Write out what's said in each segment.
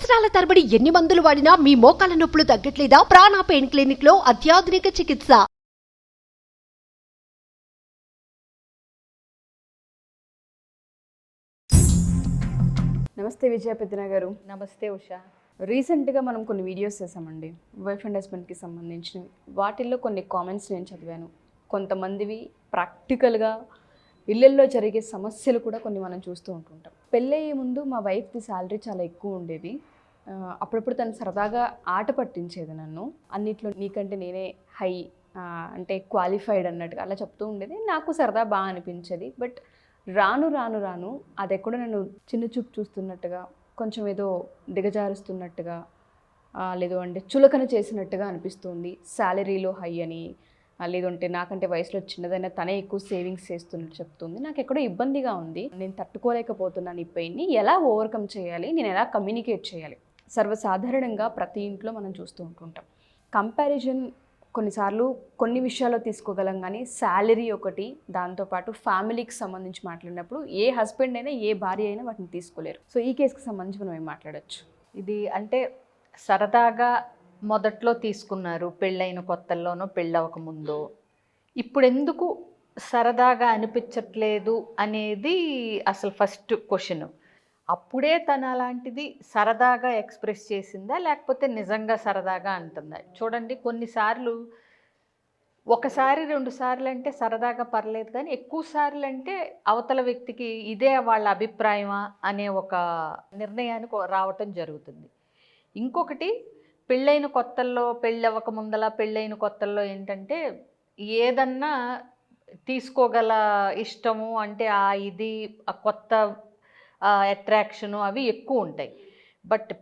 సంవత్సరాల తరబడి ఎన్ని మందులు వాడినా మీ మోకాల నొప్పులు తగ్గట్లేదా? ప్రాణ పెయిన్ క్లినిక్ లో అత్యాధునిక చికిత్స. నమస్తే విజయ పెద్దన గారు. నమస్తే ఉషా. రీసెంట్గా మనం కొన్ని వీడియోస్ చేసామండి వైఫ్ అండ్ హస్బెండ్కి సంబంధించినవి. వాటిల్లో కొన్ని కామెంట్స్ నేను చదివాను. కొంతమందివి ప్రాక్టికల్గా ఇళ్ళల్లో జరిగే సమస్యలు కూడా కొన్ని మనం చూస్తూ ఉంటుంటాం. పెళ్ళయ్యే ముందు మా వైఫ్ది శాలరీ చాలా ఎక్కువ ఉండేది. అప్పుడప్పుడు తను సరదాగా ఆట పట్టించేది నన్ను. అన్నిట్లో నీకంటే నేనే హై అంటే క్వాలిఫైడ్ అన్నట్టుగా అలా చెప్తూ ఉండేది. నాకు సరదా బాగా అనిపించేది. బట్ రాను రాను రాను అది ఎక్కడో నన్ను చిన్న చూపు చూస్తున్నట్టుగా, కొంచెం ఏదో దిగజారుస్తున్నట్టుగా, లేదు అంటే చులకన చేసినట్టుగా అనిపిస్తుంది. శాలరీలో హై అని, లేదంటే నాకంటే వయసులో చిన్నదైనా తనే ఎక్కువ సేవింగ్స్ చేస్తున్నట్టు చెప్తుంది. నాకు ఎక్కడో ఇబ్బందిగా ఉంది. నేను తట్టుకోలేకపోతున్నాను ఈ పెయిన్ని. ఎలా ఓవర్కమ్ చేయాలి, నేను ఎలా కమ్యూనికేట్ చేయాలి? సర్వసాధారణంగా ప్రతి ఇంట్లో మనం చూస్తూ ఉంటుంటాం. కంపారిజన్ కొన్నిసార్లు కొన్ని విషయాల్లో తీసుకోగలం, కానీ శాలరీ ఒకటి, దాంతోపాటు ఫ్యామిలీకి సంబంధించి మాట్లాడినప్పుడు ఏ హస్బెండ్ అయినా ఏ భార్య అయినా వాటిని తీసుకోలేరు. సో ఈ కేసుకి సంబంధించి మనం ఏం మాట్లాడచ్చు? ఇది అంటే సరదాగా మొదట్లో తీసుకున్నారు, పెళ్ళైన కొత్తల్లోనో పెళ్ళవక ముందో. ఇప్పుడు ఎందుకు సరదాగా అనిపించట్లేదు అనేది అసలు ఫస్ట్ క్వశ్చన్. అప్పుడే తను అలాంటిది సరదాగా ఎక్స్ప్రెస్ చేసిందా, లేకపోతే నిజంగా సరదాగా అంటుందా? చూడండి, కొన్నిసార్లు ఒకసారి 2 సార్లు అంటే సరదాగా పర్లేదు, కానీ ఎక్కువ సార్లు అంటే అవతల వ్యక్తికి ఇదే వాళ్ళ అభిప్రాయమా అనే ఒక నిర్ణయానికి రావటం జరుగుతుంది. ఇంకొకటి, పెళ్ళైన కొత్తల్లో, పెళ్ళవక ముందల పెళ్ళైన కొత్తల్లో ఏంటంటే ఏదన్నా తీసుకోగల ఇష్టము, అంటే ఇది ఆ కొత్త అట్రాక్షను అవి ఎక్కువ ఉంటాయి. బట్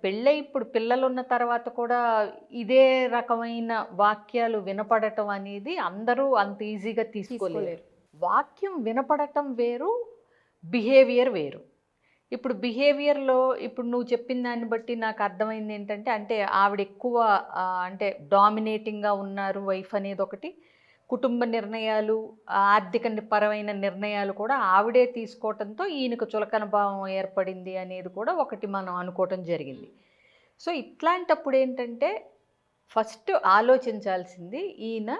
ఇప్పుడు పిల్లలు ఉన్న తర్వాత కూడా ఇదే రకమైన వాక్యాలు వినపడటం అనేది అందరూ అంత ఈజీగా తీసుకోలేరు. వాక్యం వినపడటం వేరు, బిహేవియర్ వేరు. ఇప్పుడు బిహేవియర్లో ఇప్పుడు నువ్వు చెప్పిన దాన్ని బట్టి నాకు అర్థమైంది ఏంటంటే, అంటే ఆవిడ ఎక్కువ అంటే డామినేటింగ్గా ఉన్నారు వైఫ్ అనేది ఒకటి, కుటుంబ నిర్ణయాలు, ఆర్థిక పరమైన నిర్ణయాలు కూడా ఆవిడే తీసుకోవటంతో ఈయనకు చులకన భావం ఏర్పడింది అనేది కూడా ఒకటి మనం అనుకోవటం జరిగింది. సో ఇట్లాంటప్పుడు ఏంటంటే ఫస్ట్ ఆలోచించాల్సింది, ఈయన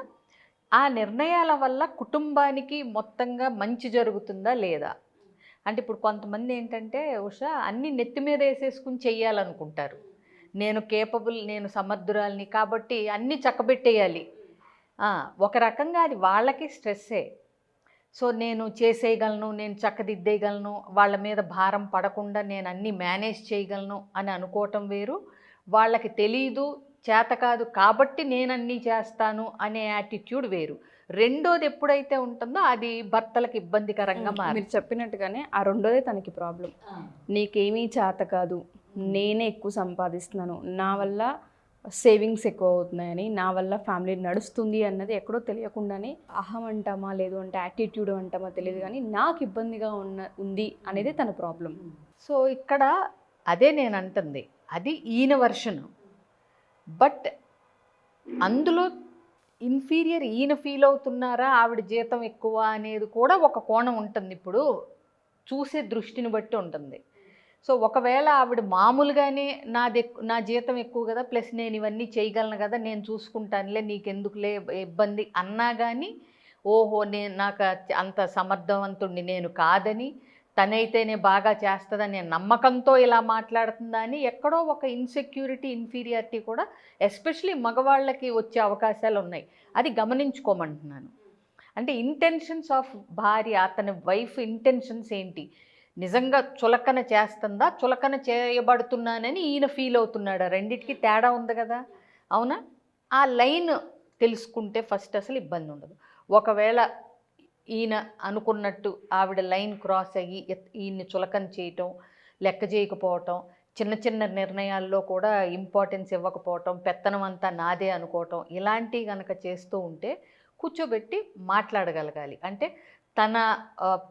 ఆ నిర్ణయాల వల్ల కుటుంబానికి మొత్తంగా మంచి జరుగుతుందా లేదా. అంటే ఇప్పుడు కొంతమంది ఏంటంటే ఉషా అన్నీ నెత్తి మీద వేసేసుకుని చెయ్యాలనుకుంటారు. నేను కేపబుల్, నేను సమర్థురాలిని కాబట్టి అన్నీ చక్కబెట్టేయాలి. ఒక రకంగా అది వాళ్ళకి స్ట్రెస్సే. సో నేను చేసేయగలను, నేను చక్కదిద్దేయగలను, వాళ్ళ మీద భారం పడకుండా నేను అన్నీ మేనేజ్ చేయగలను అని అనుకోవటం వేరు. వాళ్ళకి తెలీదు, చేత కాదు కాబట్టి నేను అన్నీ చేస్తాను అనే యాటిట్యూడ్ వేరు. రెండోది ఎప్పుడైతే ఉంటుందో అది భర్తలకు ఇబ్బందికరంగా మీరు చెప్పినట్టుగానే ఆ రెండోదే తనకి ప్రాబ్లం. నీకేమీ చేత కాదు, నేనే ఎక్కువ సంపాదిస్తున్నాను, నా వల్ల సేవింగ్స్ ఎక్కువ అవుతున్నాయని, నా వల్ల ఫ్యామిలీ నడుస్తుంది అన్నది ఎక్కడో తెలియకుండానే అహం అంటామా లేదు అంటే యాటిట్యూడ్ అంటామా తెలియదు, కానీ నాకు ఇబ్బందిగా ఉంది అనేది తన ప్రాబ్లం. సో ఇక్కడ అదే నేను అంటుంది, అది ఈయన వర్షను. బట్ అందులో ఇన్ఫీరియర్ ఈయన ఫీల్ అవుతున్నారా, ఆవిడ జీతం ఎక్కువ అనేది కూడా ఒక కోణం ఉంటుంది. ఇప్పుడు చూసే దృష్టిని బట్టి ఉంటుంది. సో ఒకవేళ ఆవిడ మామూలుగానే నా జీతం ఎక్కువ కదా, ప్లస్ నేను ఇవన్నీ చేయగలను కదా, నేను చూసుకుంటానులే, నీకెందుకులే ఇబ్బంది అన్నా కానీ, ఓహో నాకు అంత సమర్థవంతుడిని నేను కాదని, తనైతేనే బాగా చేస్తుందని నమ్మకంతో ఇలా మాట్లాడుతుందా అని ఎక్కడో ఒక ఇన్సెక్యూరిటీ, ఇన్ఫీరియారిటీ కూడా ఎస్పెషలీ మగవాళ్ళకి వచ్చే అవకాశాలు ఉన్నాయి. అది గమనించుకోమంటున్నాను. అంటే ఇంటెన్షన్స్ ఆఫ్ భార్య, అతని వైఫ్ ఇంటెన్షన్స్ ఏంటి, నిజంగా చులకన చేస్తుందా, చులకన చేయబడుతున్నానని ఈయన ఫీల్ అవుతున్నాడా? రెండిటికి తేడా ఉంది కదా, అవునా? ఆ లైన్ తెలుసుకుంటే ఫస్ట్ అసలు ఇబ్బంది ఉండదు. ఒకవేళ ఈయన అనుకున్నట్టు ఆవిడ లైన్ క్రాస్ అయ్యి ఈయన్ని చులకన చేయటం, లెక్క చేయకపోవటం, చిన్న చిన్న నిర్ణయాల్లో కూడా ఇంపార్టెన్స్ ఇవ్వకపోవటం, పెత్తనం అంతా నాదే అనుకోవటం, ఇలాంటివి కనుక చేస్తూ ఉంటే కూర్చోబెట్టి మాట్లాడగలగాలి. అంటే తన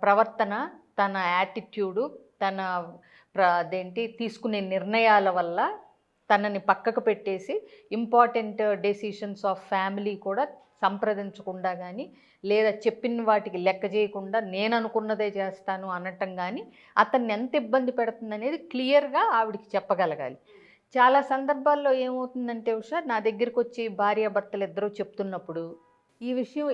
ప్రవర్తన, తన యాటిట్యూడు, తన తీసుకునే నిర్ణయాల వల్ల తనని పక్కకు పెట్టేసి ఇంపార్టెంట్ డెసిషన్స్ ఆఫ్ ఫ్యామిలీ కూడా సంప్రదించకుండా కానీ, లేదా చెప్పిన వాటికి లెక్క చేయకుండా నేను అనుకున్నదే చేస్తాను అనటం కానీ అతన్ని ఎంత ఇబ్బంది పెడుతుంది అనేది క్లియర్గా ఆవిడికి చెప్పగలగాలి. చాలా సందర్భాల్లో ఏమవుతుందంటే ఉషా, నా దగ్గరికి వచ్చి భార్యాభర్తలు ఇద్దరూ చెప్తున్నప్పుడు ఈ విషయం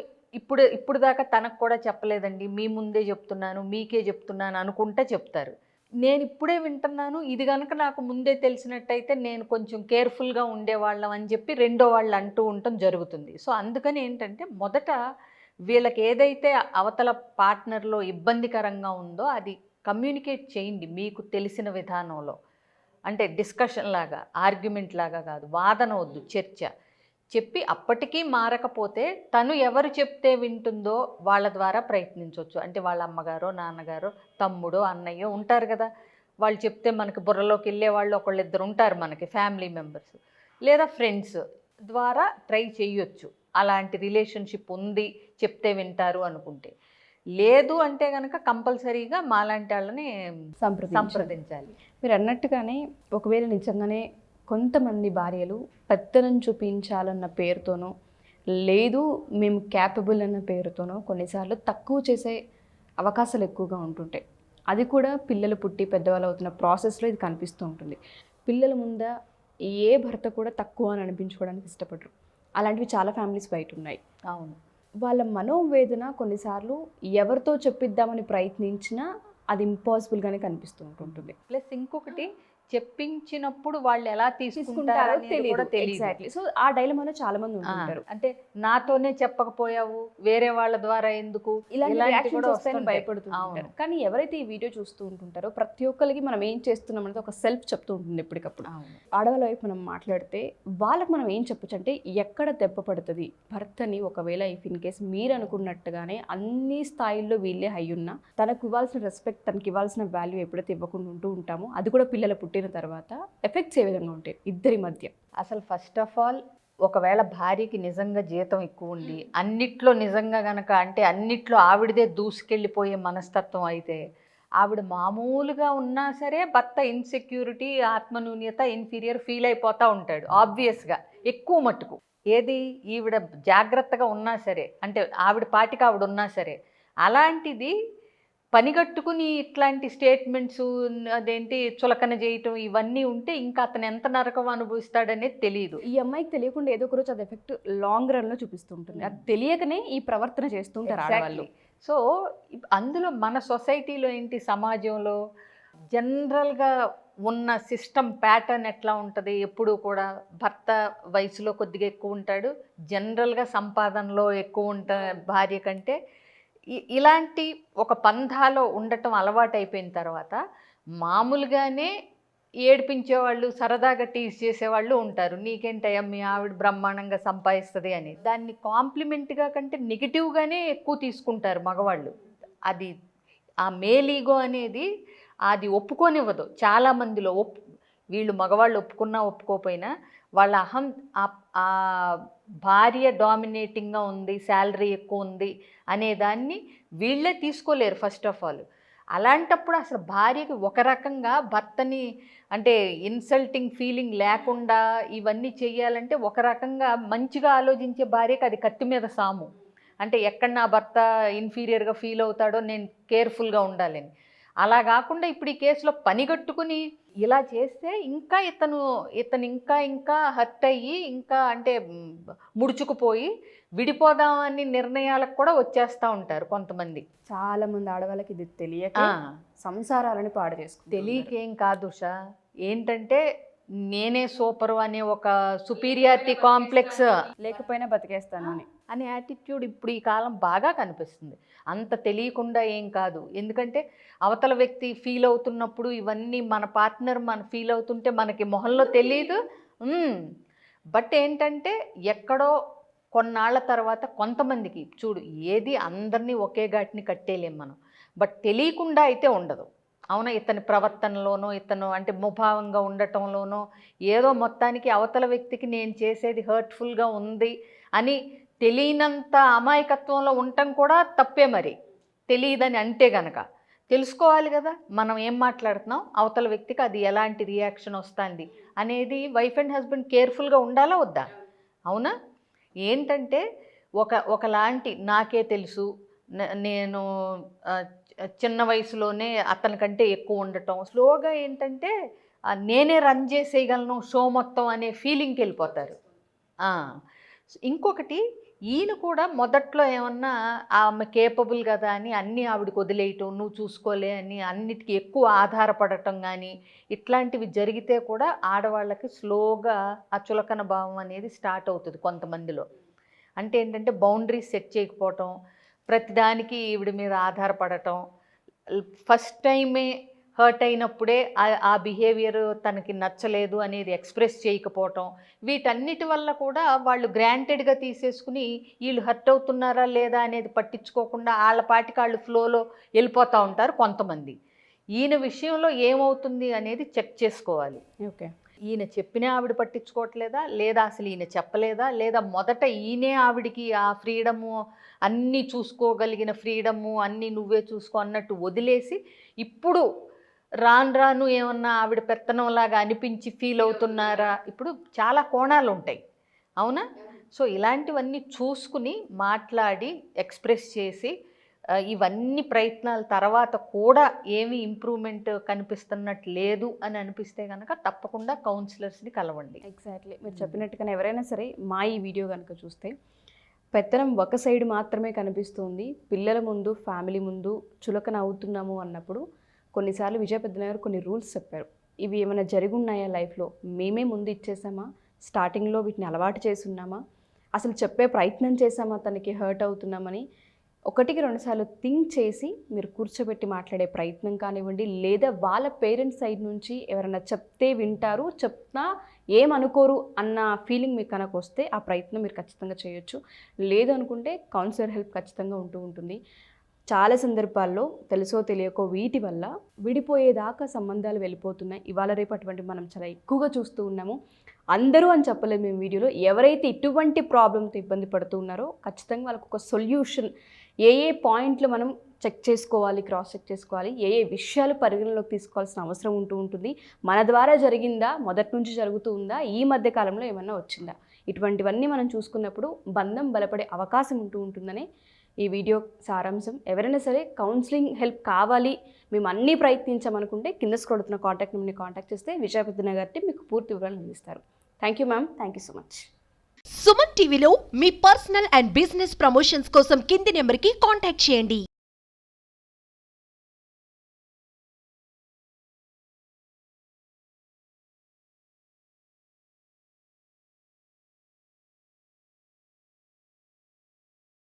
ఇప్పుడు దాకా తనకు కూడా చెప్పలేదండి, మీ ముందే చెప్తున్నాను, మీకే చెప్తున్నాను అనుకుంటా చెప్తారు. నేను ఇప్పుడే వింటున్నాను, ఇది కనుక నాకు ముందే తెలిసినట్టయితే నేను కొంచెం కేర్ఫుల్గా ఉండేవాళ్ళం అని చెప్పి రెండో వాళ్ళు అంటూ ఉండటం జరుగుతుంది. సో అందుకని ఏంటంటే మొదట వీళ్ళకి ఏదైతే అవతల పార్ట్నర్లో ఇబ్బందికరంగా ఉందో అది కమ్యూనికేట్ చేయండి మీకు తెలిసిన విధానంలో. అంటే డిస్కషన్ లాగా, ఆర్గ్యుమెంట్ లాగా కాదు, వాదన వద్దు, చర్చ చెప్పి అప్పటికీ మారకపోతే తను ఎవరు చెప్తే వింటుందో వాళ్ళ ద్వారా ప్రయత్నించవచ్చు. అంటే వాళ్ళ అమ్మగారో నాన్నగారో తమ్ముడో అన్నయ్యో ఉంటారు కదా, వాళ్ళు చెప్తే మనకి బుర్రలోకి వెళ్ళే వాళ్ళు ఒకళ్ళిద్దరు ఉంటారు మనకి ఫ్యామిలీ మెంబర్స్, లేదా ఫ్రెండ్స్ ద్వారా ట్రై చేయొచ్చు. అలాంటి రిలేషన్షిప్ ఉంది, చెప్తే వింటారు అనుకుంటే. లేదు అంటే కనుక కంపల్సరీగా మాలాంటి వాళ్ళని సంప్రదించాలి. మీరు అన్నట్టుగానే ఒకవేళ నిజంగానే కొంతమంది భార్యలు పెత్తనం చూపించాలన్న పేరుతోనో లేదు మేము క్యాపబుల్ అన్న పేరుతోనో కొన్నిసార్లు తక్కువ చేసే అవకాశాలు ఎక్కువగా ఉంటుంటాయి. అది కూడా పిల్లలు పుట్టి పెద్దవాళ్ళు అవుతున్న ప్రాసెస్లో ఇది కనిపిస్తూ ఉంటుంది. పిల్లల ముందా ఏ భర్త కూడా తక్కువ అని అనిపించుకోవడానికి ఇష్టపడరు. అలాంటివి చాలా ఫ్యామిలీస్ బయట ఉన్నాయి. అవును, వాళ్ళ మనోవేదన కొన్నిసార్లు ఎవరితో చెప్పిద్దామని ప్రయత్నించినా అది ఇంపాసిబుల్గానే కనిపిస్తూ ఉంటుంది. ప్లస్ ఇంకొకటి, చెప్పించినప్పుడు వాళ్ళు ఎలా తీసుకుంటారో తెలియదు. ఎగ్జాక్ట్లీ. సో ఆ డైలమాలో చాలా మంది ఉంటారు. అంటే నాతోనే చెప్పకపోయావు, వేరే వాళ్ళ ద్వారా ఎందుకు, ఇలాంటి కూడా వస్తాయని భయపడుతుంటారు. కానీ ఎవరైతే ఈ వీడియో చూస్తూ ఉంటుంటారో ప్రతి ఒక్కరికి మనం ఏం చేస్తున్నాం అనేది ఒక సెల్ఫ్ చెప్తూ ఉంటుంది ఎప్పటికప్పుడు. ఆడవాళ్ళ వైపు మనం మాట్లాడితే వాళ్ళకి మనం ఏం చెప్పొచ్చు అంటే, ఎక్కడ దెబ్బ పడుతుంది భర్తని ఒకవేళ ఇఫ్ ఇన్ కేస్ మీరు అనుకున్నట్టుగానే అన్ని స్థాయిల్లో వీళ్ళే హై ఉన్నా తనకు ఇవ్వాల్సిన రెస్పెక్ట్, తనకి ఇవ్వాల్సిన వాల్యూ ఎప్పుడైతే ఇవ్వకుండా ఉంటూ ఉంటామో అది కూడా పిల్లల పుట్టిన తర్వాత ఎఫెక్ట్స్ ఏ విధంగా ఉంటాయి ఇద్దరి మధ్య. అసలు ఫస్ట్ ఆఫ్ ఆల్ ఒకవేళ భార్యకి నిజంగా జీతం ఎక్కువ ఉండి అన్నిట్లో నిజంగా గనక అంటే అన్నిట్లో ఆవిడదే దూసుకెళ్ళిపోయే మనస్తత్వం అయితే ఆవిడ మామూలుగా ఉన్నా సరే భర్త ఇన్సెక్యూరిటీ, ఆత్మన్యూన్యత, ఇన్ఫీరియర్ ఫీల్ అయిపోతూ ఉంటాడు ఆబ్వియస్గా ఎక్కువ మట్టుకు. ఏది ఈవిడ జాగ్రత్తగా ఉన్నా సరే, అంటే ఆవిడ పాటికి ఆవిడ ఉన్నా సరే, అలాంటిది పనిగట్టుకుని ఇట్లాంటి స్టేట్మెంట్స్ అదేంటి చులకన చేయటం ఇవన్నీ ఉంటే ఇంకా అతను ఎంత నరకం అనుభవిస్తాడనేది తెలియదు. ఈ అమ్మాయికి తెలియకుండా ఏదో ఒక రోజు అది ఎఫెక్ట్ లాంగ్ రన్లో చూపిస్తుంటుంది. అది తెలియకనే ఈ ప్రవర్తన చేస్తుంటారు ఆడవాళ్ళు. సో అందులో మన సొసైటీలో ఏంటి, సమాజంలో జనరల్గా ఉన్న సిస్టమ్ ప్యాటర్న్ ఎట్లా ఉంటుంది, ఎప్పుడు కూడా భర్త వయసులో కొద్దిగా ఎక్కువ ఉంటాడు, జనరల్గా సంపాదనలో ఎక్కువ భార్య కంటే. ఇలాంటి ఒక పంధాలో ఉండటం అలవాటు అయిపోయిన తర్వాత మామూలుగానే ఏడిపించేవాళ్ళు, సరదాగా టీజ్ చేసేవాళ్ళు ఉంటారు. నీకేంటయ్యా మీ ఆవిడ బ్రహ్మాండంగా సంపాదిస్తుంది అని. దాన్ని కాంప్లిమెంట్గా కంటే నెగిటివ్గానే ఎక్కువ తీసుకుంటారు మగవాళ్ళు. అది ఆ మేల్ ఈగో అనేది అది ఒప్పుకోనివ్వదు చాలామందిలో. వీళ్ళు మగవాళ్ళు ఒప్పుకున్నా ఒప్పుకోకపోయినా వాళ్ళ అహం ఆ భార్య డామినేటింగ్గా ఉంది, శాలరీ ఎక్కువ ఉంది అనేదాన్ని వీళ్ళే తీసుకోలేరు ఫస్ట్ ఆఫ్ ఆల్. అలాంటప్పుడు అసలు భార్యకి ఒక రకంగా భర్తని అంటే ఇన్సల్టింగ్ ఫీలింగ్ లేకుండా ఇవన్నీ చేయాలంటే ఒక రకంగా మంచిగా ఆలోచించే భార్యకి అది కత్తి మీద సాము. అంటే ఎక్కడ నా భర్త ఇన్ఫీరియర్గా ఫీల్ అవుతాడో నేను కేర్ఫుల్గా ఉండాలని. అలా కాకుండా ఇప్పుడు ఈ కేసులో పనిగట్టుకుని ఇలా చేస్తే ఇంకా ఇతను ఇంకా హర్ట్ అయ్యి ఇంకా అంటే ముడుచుకుపోయి విడిపోదామని నిర్ణయాలకు కూడా వచ్చేస్తూ ఉంటారు కొంతమంది. చాలా మంది ఆడవాళ్ళకి ఇది తెలియక సంసారాలని పాడు చేసుకుంటారు. తెలియకేం కాదు ఉషా, ఏంటంటే నేనే సూపరు అనే ఒక సుపీరియారిటీ కాంప్లెక్స్, లేకపోయినా బతికేస్తాను అనే యాటిట్యూడ్ ఇప్పుడు ఈ కాలం బాగా కనిపిస్తుంది. అంత తెలియకుండా ఏం కాదు. ఎందుకంటే అవతల వ్యక్తి ఫీల్ అవుతున్నప్పుడు ఇవన్నీ మన పార్ట్నర్ మన ఫీల్ అవుతుంటే మనకి మొహంలో తెలియదు. బట్ ఏంటంటే ఎక్కడో కొన్నాళ్ళ తర్వాత కొంతమందికి చూడు, ఏది అందరినీ ఒకే ఘాటిని కట్టేయలేం మనం. బట్ తెలియకుండా అయితే ఉండదు. అవునా, ఇతని ప్రవర్తనలోనో ఇతను అంటే ముభావంగా ఉండటంలోనో ఏదో మొత్తానికి అవతల వ్యక్తికి నేను చేసేది హర్ట్ఫుల్గా ఉంది అని తెలియనంత అమాయకత్వంలో ఉండటం కూడా తప్పే. మరి తెలియదని అంటే గనక తెలుసుకోవాలి కదా మనం ఏం మాట్లాడుతున్నాం, అవతల వ్యక్తికి అది ఎలాంటి రియాక్షన్ వస్తుంది అనేది వైఫ్ అండ్ హస్బెండ్ కేర్ఫుల్గా ఉండాలా వద్దా? అవునా, ఏంటంటే ఒకలాంటి నాకే తెలుసు, నేను చిన్న వయసులోనే అతనికంటే ఎక్కువ ఉండటం, స్లోగా ఏంటంటే నేనే రన్ చేసేయగలను షో మొత్తం అనే ఫీలింగ్కి వెళ్ళిపోతారు. ఇంకొకటి, ఈయన కూడా మొదట్లో ఏమన్నా ఆమె కేపబుల్ కదా అని అన్నీ ఆవిడకి వదిలేయటం, నువ్వు చూసుకోలే అని అన్నిటికీ ఎక్కువ ఆధారపడటం కానీ ఇట్లాంటివి జరిగితే కూడా ఆడవాళ్ళకి స్లోగా ఆ చులకన భావం అనేది స్టార్ట్ అవుతుంది కొంతమందిలో. అంటే ఏంటంటే బౌండరీస్ సెట్ చేయకపోవటం, ప్రతిదానికి ఈవిడ మీద ఆధారపడటం, ఫస్ట్ టైమే హర్ట్ అయినప్పుడే ఆ బిహేవియర్ తనకి నచ్చలేదు అనేది ఎక్స్ప్రెస్ చేయకపోవటం, వీటన్నిటి వల్ల కూడా వాళ్ళు గ్రాంటెడ్గా తీసేసుకుని వీళ్ళు హర్ట్ అవుతున్నారా లేదా అనేది పట్టించుకోకుండా వాళ్ళ పాటికి వాళ్ళు ఫ్లోలో వెళ్ళిపోతూ ఉంటారు కొంతమంది. ఈయన విషయంలో ఏమవుతుంది అనేది చెక్ చేసుకోవాలి. ఓకే, ఈయన చెప్పినా ఆవిడ పట్టించుకోవట్లేదా, లేదా అసలు ఈయన చెప్పలేదా, లేదా మొదట ఈయనే ఆవిడికి ఆ ఫ్రీడము, అన్నీ చూసుకోగలిగిన ఫ్రీడము అన్నీ నువ్వే చూసుకో అన్నట్టు వదిలేసి ఇప్పుడు రాను రాను ఏమన్నా ఆవిడ పెత్తనంలాగా అనిపించి ఫీల్ అవుతున్నారా? ఇప్పుడు చాలా కోణాలు ఉంటాయి, అవునా? సో ఇలాంటివన్నీ చూసుకుని మాట్లాడి ఎక్స్ప్రెస్ చేసి ఇవన్నీ ప్రయత్నాల తర్వాత కూడా ఏమీ ఇంప్రూవ్మెంట్ కనిపిస్తున్నట్టు లేదు అని అనిపిస్తే కనుక తప్పకుండా కౌన్సిలర్స్ని కలవండి. ఎగ్జాక్ట్లీ మీరు చెప్పినట్టుగానే ఎవరైనా సరే మా ఈ వీడియో కనుక చూస్తే పెత్తనం ఒక సైడ్ మాత్రమే కనిపిస్తుంది, పిల్లల ముందు ఫ్యామిలీ ముందు చులకన అవుతున్నాము అన్నప్పుడు కొన్నిసార్లు విజయ పెద్దనాయన గారు కొన్ని రూల్స్ చెప్పారు. ఇవి ఏమైనా జరిగి ఉన్నాయా లైఫ్లో? మేమే ముందు ఇచ్చేసామా? స్టార్టింగ్లో వీటిని అలవాటు చేసున్నామా? అసలు చెప్పే ప్రయత్నం చేసామా తనకి హర్ట్ అవుతున్నామని? ఒకటికి రెండుసార్లు థింక్ చేసి మీరు కూర్చోబెట్టి మాట్లాడే ప్రయత్నం కానివ్వండి, లేదా వాళ్ళ పేరెంట్స్ సైడ్ నుంచి ఎవరైనా చెప్తే వింటారు, చెప్తా ఏమనుకోరు అన్న ఫీలింగ్ మీకు కనుక వస్తే ఆ ప్రయత్నం మీరు ఖచ్చితంగా చేయొచ్చు. లేదు అనుకుంటే కౌన్సిలర్ హెల్ప్ ఖచ్చితంగా ఉంటుంది. చాలా సందర్భాల్లో తెలుసో తెలియకో వీటి వల్ల విడిపోయేదాకా సంబంధాలు వెళ్ళిపోతున్నాయి. ఇవాళ రేపు అటువంటి మనం చాలా ఎక్కువగా చూస్తూ ఉన్నాము. అందరూ అని చెప్పలేదు మేము వీడియోలో. ఎవరైతే ఇటువంటి ప్రాబ్లంతో ఇబ్బంది పడుతూ ఉన్నారో ఖచ్చితంగా వాళ్ళకు ఒక సొల్యూషన్, ఏ పాయింట్లు మనం చెక్ చేసుకోవాలి, క్రాస్ చెక్ చేసుకోవాలి, ఏ విషయాలు పరిగణలోకి తీసుకోవాల్సిన అవసరం ఉంటుంది, మన ద్వారా జరిగిందా, మొదటి నుంచి జరుగుతూ ఉందా, ఈ మధ్య కాలంలో ఏమన్నా వచ్చిందా, ఇటువంటివన్నీ మనం చూసుకున్నప్పుడు బంధం బలపడే అవకాశం ఉంటుందని ఈ వీడియో సారాంశం. ఎవరైనా సరే కౌన్సిలింగ్ హెల్ప్ కావాలి, మేము అన్నీ ప్రయత్నించామనుకుంటే కింద స్క్రోల్ అవుతున్న కాంటాక్ట్ నెంబర్ని కాంటాక్ట్ చేస్తే విజయ పెద్దనాయన గారి మీకు పూర్తి వివరాలు అందిస్తారు. Thank you ma'am, thank you so much. Suman టీవీలో మీ పర్సనల్ అండ్ బిజినెస్ ప్రమోషన్స్ కోసం కింది నెంబర్కి కాంటాక్ట్ చేయండి.